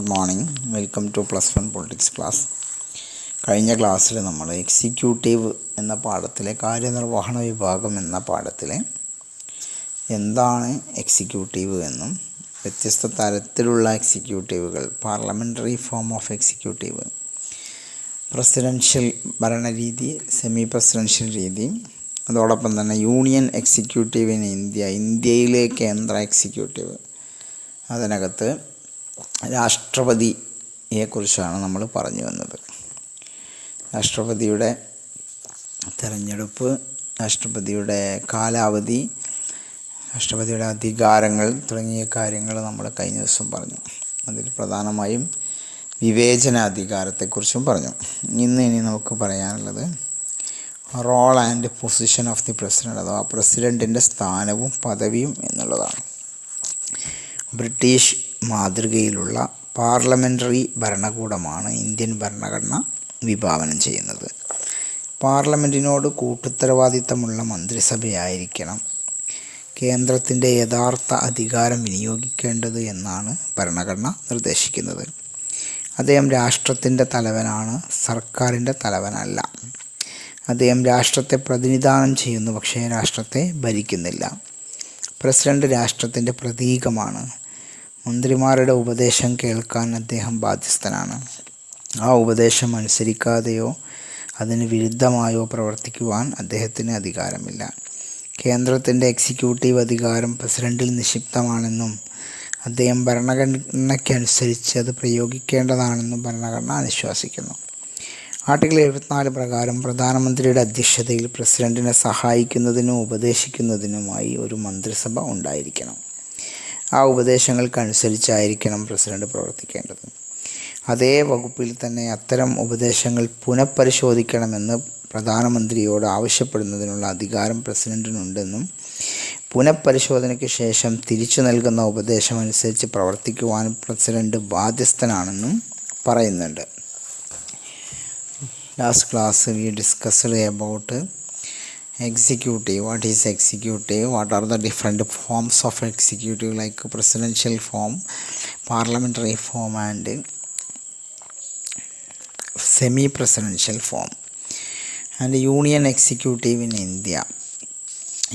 Good morning. Welcome to +1 politics class. കഴിഞ്ഞ ക്ലാസ്സിൽ നമ്മൾ എക്സിക്യൂട്ടീവ് എന്ന പാഠത്തിലെ കാര്യനിർവഹണ വിഭാഗം എന്ന പാഠത്തിലെ എന്താണ് എക്സിക്യൂട്ടീവ് എന്നും വ്യത്യസ്ത തരത്തിലുള്ള എക്സിക്യൂട്ടീവുകൾ, parliamentary form of executive, presidential ഭരണരീതി, സെമി പ്രസിഡൻഷ്യൽ രീതി, അതോടൊപ്പം തന്നെ യൂണിയൻ എക്സിക്യൂട്ടീവ് ഇൻ ഇന്ത്യയിലെ കേന്ദ്ര എക്സിക്യൂട്ടീവ്, അതിനകത്ത് രാഷ്ട്രപതിയെക്കുറിച്ചാണ് നമ്മൾ പറഞ്ഞു വന്നത്. രാഷ്ട്രപതിയുടെ തിരഞ്ഞെടുപ്പ്, രാഷ്ട്രപതിയുടെ കാലാവധി, രാഷ്ട്രപതിയുടെ അധികാരങ്ങൾ തുടങ്ങിയ കാര്യങ്ങൾ നമ്മൾ കഴിഞ്ഞ ദിവസം പറഞ്ഞു. അതിൽ പ്രധാനമായും വിവേചനാധികാരത്തെക്കുറിച്ചും പറഞ്ഞു. ഇനി നമുക്ക് പറയാനുള്ളത് role and position of the president, അഥവാ പ്രസിഡൻറ്റിൻ്റെ സ്ഥാനവും പദവിയും എന്നുള്ളതാണ്. ബ്രിട്ടീഷ് മാതൃകയിലുള്ള പാർലമെൻ്ററി ഭരണകൂടമാണ് ഇന്ത്യൻ ഭരണഘടന വിഭാവനം ചെയ്യുന്നത്. പാർലമെൻറ്റിനോട് കൂട്ടുത്തരവാദിത്തമുള്ള മന്ത്രിസഭയായിരിക്കണം കേന്ദ്രത്തിൻ്റെ യഥാർത്ഥ അധികാരം വിനിയോഗിക്കേണ്ടത് എന്നാണ് ഭരണഘടന നിർദ്ദേശിക്കുന്നത്. അദ്ദേഹം രാഷ്ട്രത്തിൻ്റെ തലവനാണ്, സർക്കാരിൻ്റെ തലവനല്ല. അദ്ദേഹം രാഷ്ട്രത്തെ പ്രതിനിധാനം ചെയ്യുന്നു, പക്ഷേ രാഷ്ട്രത്തെ ഭരിക്കുന്നില്ല. പ്രസിഡന്റ് രാഷ്ട്രത്തിൻ്റെ പ്രതീകമാണ്. മന്ത്രിമാരുടെ ഉപദേശം കേൾക്കാൻ അദ്ദേഹം ബാധ്യസ്ഥനാണ്. ആ ഉപദേശം അനുസരിക്കാതെയോ അതിന് വിരുദ്ധമായോ പ്രവർത്തിക്കുവാൻ അദ്ദേഹത്തിന് അധികാരമില്ല. കേന്ദ്രത്തിൻ്റെ എക്സിക്യൂട്ടീവ് അധികാരം പ്രസിഡന്റിൽ നിക്ഷിപ്തമാണെന്നും അദ്ദേഹം ഭരണഘടനയ്ക്കനുസരിച്ച് അത് പ്രയോഗിക്കേണ്ടതാണെന്നും ഭരണഘടന അനുശാസിക്കുന്നു. ആർട്ടിക്കിൾ 74 പ്രകാരം പ്രധാനമന്ത്രിയുടെ അധ്യക്ഷതയിൽ പ്രസിഡന്റിനെ സഹായിക്കുന്നതിനും ഉപദേശിക്കുന്നതിനുമായി ഒരു മന്ത്രിസഭ ഉണ്ടായിരിക്കണം. ആ ഉപദേശങ്ങൾക്കനുസരിച്ചായിരിക്കണം പ്രസിഡന്റ് പ്രവർത്തിക്കേണ്ടത്. അതേ വകുപ്പിൽ തന്നെ അത്തരം ഉപദേശങ്ങൾ പുനഃപരിശോധിക്കണമെന്ന് പ്രധാനമന്ത്രിയോട് ആവശ്യപ്പെടുന്നതിനുള്ള അധികാരം പ്രസിഡന്റിനുണ്ടെന്നും പുനഃപരിശോധനയ്ക്ക് ശേഷം തിരിച്ചു നൽകുന്ന ഉപദേശം അനുസരിച്ച് പ്രവർത്തിക്കുവാൻ പ്രസിഡന്റ് ബാധ്യസ്ഥനാണെന്നും പറയുന്നുണ്ട്. Last class we discussed about executive. What is executive? What are the different forms of executive, like presidential form, parliamentary form and semi-presidential form, and union executive in India,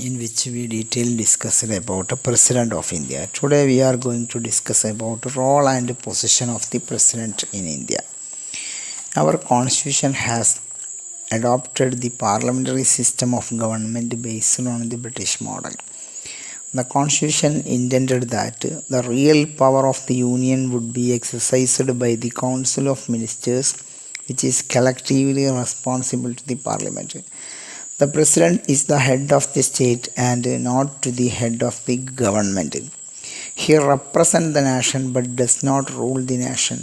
in which we detailed discussed about the President of India. Today we are going to discuss about role and position of the President in India. Our constitution has adopted the parliamentary system of government based on the British model. The constitution intended that the real power of the union would be exercised by the council of ministers, which is collectively responsible to the parliament. The president is the head of the state and not the head of the government. He represents the nation but does not rule the nation.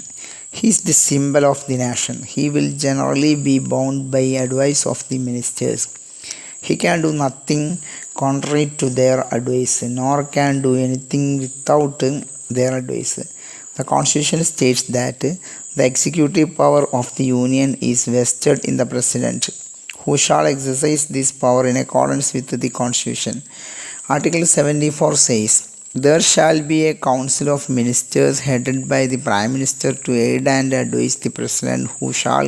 He is the symbol of the nation. He will generally be bound by advice of the ministers. He can do nothing contrary to their advice, nor can do anything without their advice. The Constitution states that the executive power of the Union is vested in the President, who shall exercise this power in accordance with the Constitution. Article 74 says, there shall be a council of ministers headed by the Prime Minister to aid and advise the President, who shall,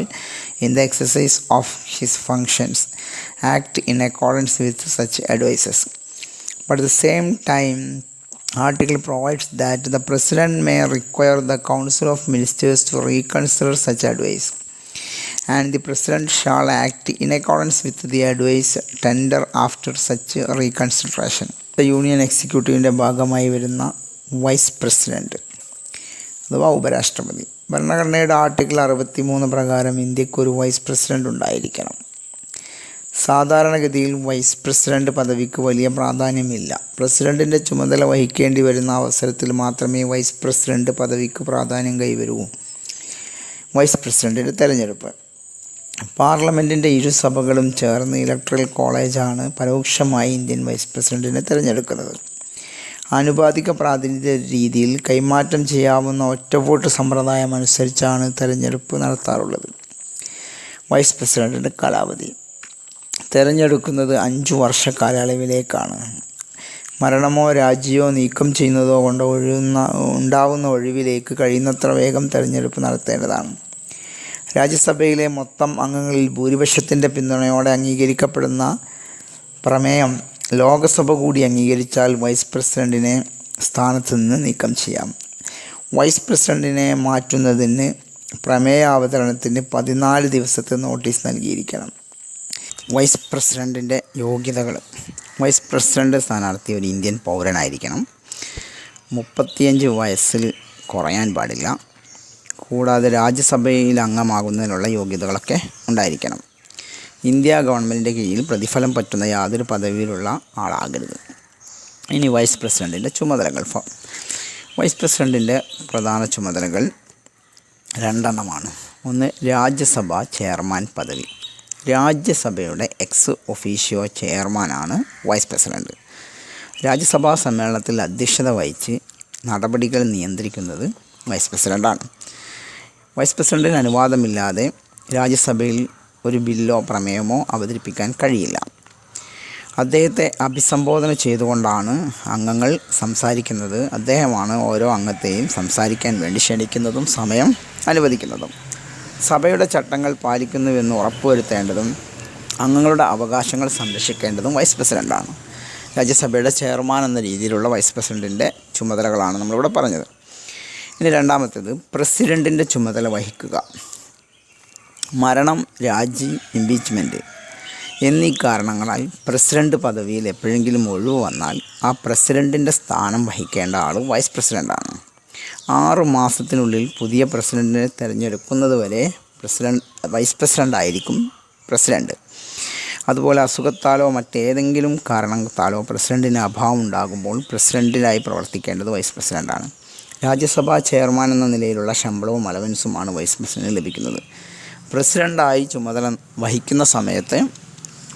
in the exercise of his functions, act in accordance with such advices. But at the same time, article provides that the President may require the council of ministers to reconsider such advice, and the President shall act in accordance with the advice tendered after such reconsideration. Union എക്സിക്യൂട്ടീവിൻ്റെ ഭാഗമായി വരുന്ന vice president അഥവാ ഉപരാഷ്ട്രപതി. ഭരണഘടനയുടെ article 63 പ്രകാരം ഇന്ത്യക്കൊരു vice president ഉണ്ടായിരിക്കണം. സാധാരണഗതിയിൽ vice president പദവിക്ക് വലിയ പ്രാധാന്യമില്ല. പ്രസിഡൻറ്റിൻ്റെ ചുമതല വഹിക്കേണ്ടി വരുന്ന അവസരത്തിൽ മാത്രമേ വൈസ് പ്രസിഡൻ്റ് പദവിക്ക് പ്രാധാന്യം കൈവരൂ. വൈസ് പ്രസിഡൻറ്റിൻ്റെ തെരഞ്ഞെടുപ്പ്. പാർലമെൻറ്റിൻ്റെ ഇരുസഭകളും ചേർന്ന് ഇലക്ട്രൽ കോളേജാണ് പരോക്ഷമായി ഇന്ത്യൻ വൈസ് പ്രസിഡൻറ്റിനെ തിരഞ്ഞെടുക്കുന്നത്. ആനുപാതിക പ്രാതിനിധ്യ രീതിയിൽ കൈമാറ്റം ചെയ്യാവുന്ന ഒറ്റ വോട്ട് സമ്പ്രദായം അനുസരിച്ചാണ് തിരഞ്ഞെടുപ്പ് നടത്താറുള്ളത്. വൈസ് പ്രസിഡൻറ്റിൻ്റെ കാലാവധി തിരഞ്ഞെടുക്കുന്നത് 5 വർഷ കാലയളവിലേക്കാണ്. മരണമോ രാജിയോ നീക്കം ചെയ്യുന്നതോ കൊണ്ട് ഉണ്ടാവുന്ന ഒഴിവിലേക്ക് കഴിയുന്നത്ര വേഗം തെരഞ്ഞെടുപ്പ് നടത്തേണ്ടതാണ്. രാജ്യസഭയിലെ മൊത്തം അംഗങ്ങളിൽ ഭൂരിപക്ഷത്തിൻ്റെ പിന്തുണയോടെ അംഗീകരിക്കപ്പെടുന്ന പ്രമേയം ലോകസഭ കൂടി അംഗീകരിച്ചാൽ വൈസ് പ്രസിഡന്റിനെ സ്ഥാനത്ത് നിന്ന് നീക്കം ചെയ്യാം. വൈസ് പ്രസിഡന്റിനെ മാറ്റുന്നതിന് പ്രമേയ അവതരണത്തിന് 14 ദിവസത്തെ നോട്ടീസ് നൽകിയിരിക്കണം. വൈസ് പ്രസിഡന്റിൻ്റെ യോഗ്യതകൾ. വൈസ് പ്രസിഡന്റ് സ്ഥാനാർത്ഥി ഒരു ഇന്ത്യൻ പൗരനായിരിക്കണം. 35 വയസ്സിൽ കുറയാൻ പാടില്ല. കൂടാതെ രാജ്യസഭയിൽ അംഗമാകുന്നതിനുള്ള യോഗ്യതകളൊക്കെ ഉണ്ടായിരിക്കണം. ഇന്ത്യ ഗവൺമെൻറ്റിൻ്റെ കീഴിൽ പ്രതിഫലം പറ്റുന്ന യാതൊരു പദവിയിലുള്ള ആളാകരുത്. ഇനി വൈസ് പ്രസിഡൻറ്റിൻ്റെ ചുമതലകൾ. വൈസ് പ്രസിഡൻറ്റിൻ്റെ പ്രധാന ചുമതലകൾ 2 എണ്ണമാണ്. ഒന്ന്, രാജ്യസഭ ചെയർമാൻ പദവി. രാജ്യസഭയുടെ എക്സ് ഒഫീഷ്യോ ചെയർമാനാണ് വൈസ് പ്രസിഡൻറ്റ്. രാജ്യസഭാ സമ്മേളനത്തിൽ അധ്യക്ഷത വഹിച്ച് നടപടികൾ നിയന്ത്രിക്കുന്നത് വൈസ് പ്രസിഡൻ്റാണ്. വൈസ് പ്രസിഡൻറ്റിന് അനുവാദമില്ലാതെ രാജ്യസഭയിൽ ഒരു ബില്ലോ പ്രമേയമോ അവതരിപ്പിക്കാൻ കഴിയില്ല. അദ്ദേഹത്തെ അഭിസംബോധന ചെയ്തുകൊണ്ടാണ് അംഗങ്ങൾ സംസാരിക്കുന്നത്. അദ്ദേഹമാണ് ഓരോ അംഗത്തെയും സംസാരിക്കാൻ വേണ്ടി ക്ഷണിക്കുന്നതും സമയം അനുവദിക്കുന്നതും. സഭയുടെ ചട്ടങ്ങൾ പാലിക്കുന്നുവെന്ന് ഉറപ്പുവരുത്തേണ്ടതും അംഗങ്ങളുടെ അവകാശങ്ങൾ സംരക്ഷിക്കേണ്ടതും വൈസ് പ്രസിഡൻ്റാണ്. രാജ്യസഭയുടെ ചെയർമാൻ എന്ന രീതിയിലുള്ള വൈസ് പ്രസിഡൻറ്റിൻ്റെ ചുമതലകളാണ് നമ്മളിവിടെ പറഞ്ഞത്. ഇനി രണ്ടാമത്തേത്, പ്രസിഡൻറ്റിൻ്റെ ചുമതല വഹിക്കുക. മരണം, രാജി, ഇംപീച്ച്മെൻറ്റ് എന്നീ കാരണങ്ങളാൽ പ്രസിഡൻറ്റ് പദവിയിൽ എപ്പോഴെങ്കിലും ഒഴിവ് വന്നാൽ ആ പ്രസിഡൻറ്റിൻ്റെ സ്ഥാനം വഹിക്കേണ്ട ആൾ വൈസ് പ്രസിഡൻ്റാണ്. 6 മാസത്തിനുള്ളിൽ പുതിയ പ്രസിഡൻറ്റിനെ തിരഞ്ഞെടുക്കുന്നത് വരെ വൈസ് പ്രസിഡൻ്റ് ആയിരിക്കും പ്രസിഡൻറ്റ്. അതുപോലെ അസുഖത്താലോ മറ്റേതെങ്കിലും കാരണത്താലോ പ്രസിഡൻറ്റിന് അഭാവം ഉണ്ടാകുമ്പോൾ പ്രസിഡൻറ്റിനായി പ്രവർത്തിക്കേണ്ടത് വൈസ് പ്രസിഡൻ്റാണ്. രാജ്യസഭാ ചെയർമാൻ എന്ന നിലയിലുള്ള ശമ്പളവും അലവൻസുമാണ് വൈസ് പ്രസിഡൻറ്റിന് ലഭിക്കുന്നത്. പ്രസിഡൻ്റായി ചുമതല വഹിക്കുന്ന സമയത്ത്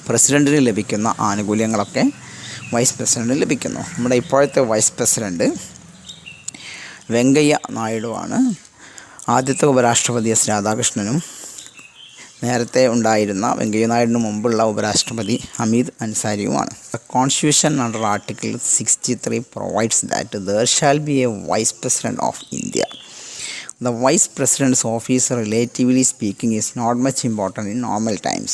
പ്രസിഡൻറ്റിന് ലഭിക്കുന്ന ആനുകൂല്യങ്ങളൊക്കെ വൈസ് പ്രസിഡൻറ്റിന് ലഭിക്കുന്നു. നമ്മുടെ ഇപ്പോഴത്തെ വൈസ് പ്രസിഡൻറ്റ് വെങ്കയ്യ നായിഡുവാണ്. ആദ്യത്തെ ഉപരാഷ്ട്രപതി എസ് രാധാകൃഷ്ണനും നേരത്തെ ഉണ്ടായിരുന്ന വെങ്കയ്യ നായിഡുവിന് മുമ്പുള്ള ഉപരാഷ്ട്രപതി Hameed അൻസാരിയുമാണ്. The Constitution under Article 63 provides that there shall be a Vice President of India. The Vice President's office, relatively speaking, is not much important in normal times.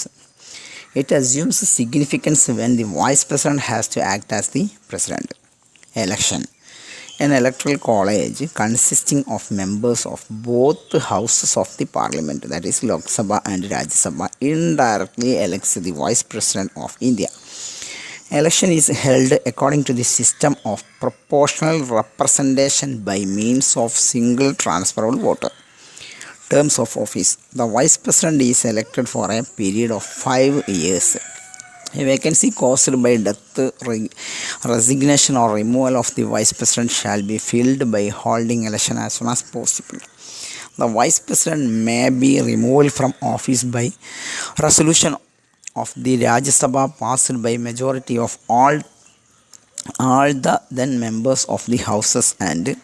It assumes significance when the Vice President has to act as the President. Election. An electoral college consisting of members of both houses of the parliament, that is Lok Sabha and Rajya Sabha, indirectly elects the Vice President of India. Election is held according to the system of proportional representation by means of single transferable voter. Terms of office. The Vice President is elected for a period of 5 years. A vacancy caused by death, resignation or removal of the Vice President shall be filled by holding election as soon as possible. The Vice President may be removed from office by resolution of the Rajya Sabha passed by majority of all the then members of the houses and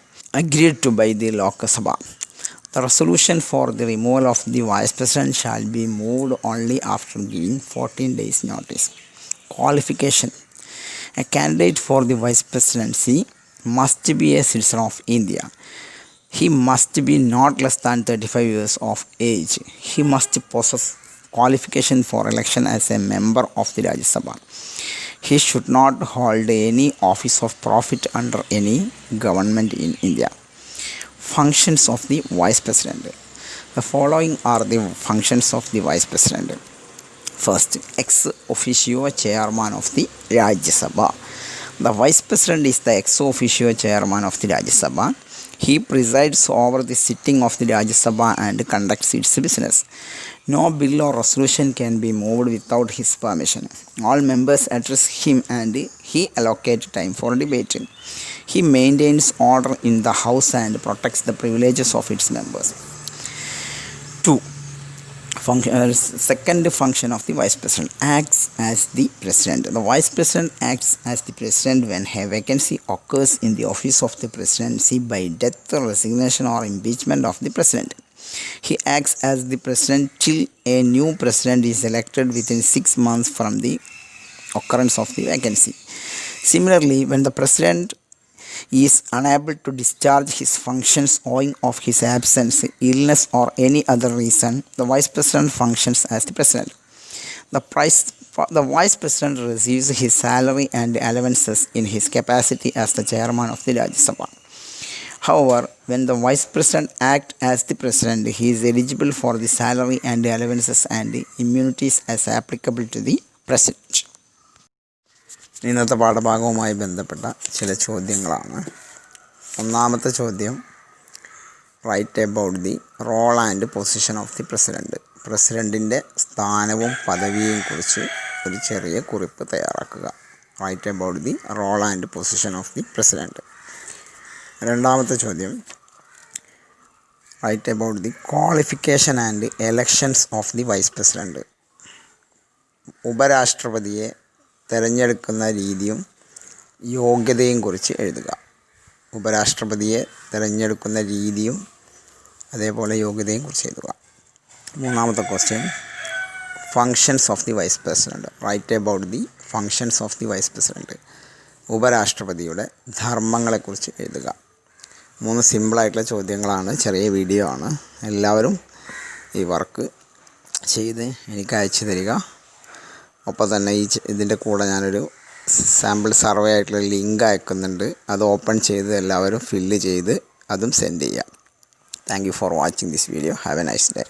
agreed to by the Lok Sabha. The resolution for the removal of the Vice President shall be moved only after giving 14 days notice. Qualification. A candidate for the Vice Presidency must be a citizen of India. He must be not less than 35 years of age. He must possess qualification for election as a member of the Rajya Sabha. He should not hold any office of profit under any government in India. Functions of the Vice President. The following are the functions of the Vice President. First, ex officio chairman of the Rajya Sabha. The Vice President is the ex officio chairman of the Rajya Sabha. He presides over the sitting of the Rajya Sabha and conducts its business. No bill or resolution can be moved without his permission. All members address him and he allocates time for debate. He maintains order in the house and protects the privileges of its members. 2. Second function of the Vice President, acts as the President. The Vice President acts as the President when a vacancy occurs in the office of the Presidency by death, resignation or impeachment of the President. He acts as the President till a new President is elected within 6 months from the occurrence of the vacancy. Similarly, when the president is unable to discharge his functions owing of his absence, illness, or any other reason, the vice president functions as the president. The vice president receives his salary and allowances in his capacity as the chairman of the Rajya Sabha. However, when the vice president acts as the president, he is eligible for the salary and allowances and immunities as applicable to the president. ഇന്നത്തെ പാഠഭാഗവുമായി ബന്ധപ്പെട്ട ചില ചോദ്യങ്ങളാണ്. ഒന്നാമത്തെ ചോദ്യം, write about the role and position of the president. പ്രസിഡൻറ്റിൻ്റെ സ്ഥാനവും പദവിയെയും കുറിച്ച് ഒരു ചെറിയ കുറിപ്പ് തയ്യാറാക്കുക. Write about the role and position of the president. രണ്ടാമത്തെ ചോദ്യം, write about the qualification and elections of the vice president. ഉപരാഷ്ട്രപതിയെ തിരഞ്ഞെടുക്കുന്ന രീതിയും യോഗ്യതയും കുറിച്ച് എഴുതുക. ഉപരാഷ്ട്രപതിയെ തിരഞ്ഞെടുക്കുന്ന രീതിയും അതേപോലെ യോഗ്യതയും കുറിച്ച് എഴുതുക. മൂന്നാമത്തെ question, functions of the vice president. Write about the functions of the vice president. ഉപരാഷ്ട്രപതിയുടെ ധർമ്മങ്ങളെക്കുറിച്ച് എഴുതുക. 3 സിമ്പിളായിട്ടുള്ള ചോദ്യങ്ങളാണ്, ചെറിയ വീഡിയോ ആണ്. എല്ലാവരും ഈ വർക്ക് ചെയ്ത് എനിക്ക് അയച്ചു തരിക. ഒപ്പം തന്നെ ഇതിൻ്റെ കൂടെ ഞാനൊരു സാമ്പിൾ സർവേ ആയിട്ടുള്ള ലിങ്ക് അയക്കുന്നുണ്ട്. അത് ഓപ്പൺ ചെയ്ത് എല്ലാവരും ഫില്ല് ചെയ്ത് അതും സെൻഡ് ചെയ്യാം. Thank you for watching this video. Have A nice day.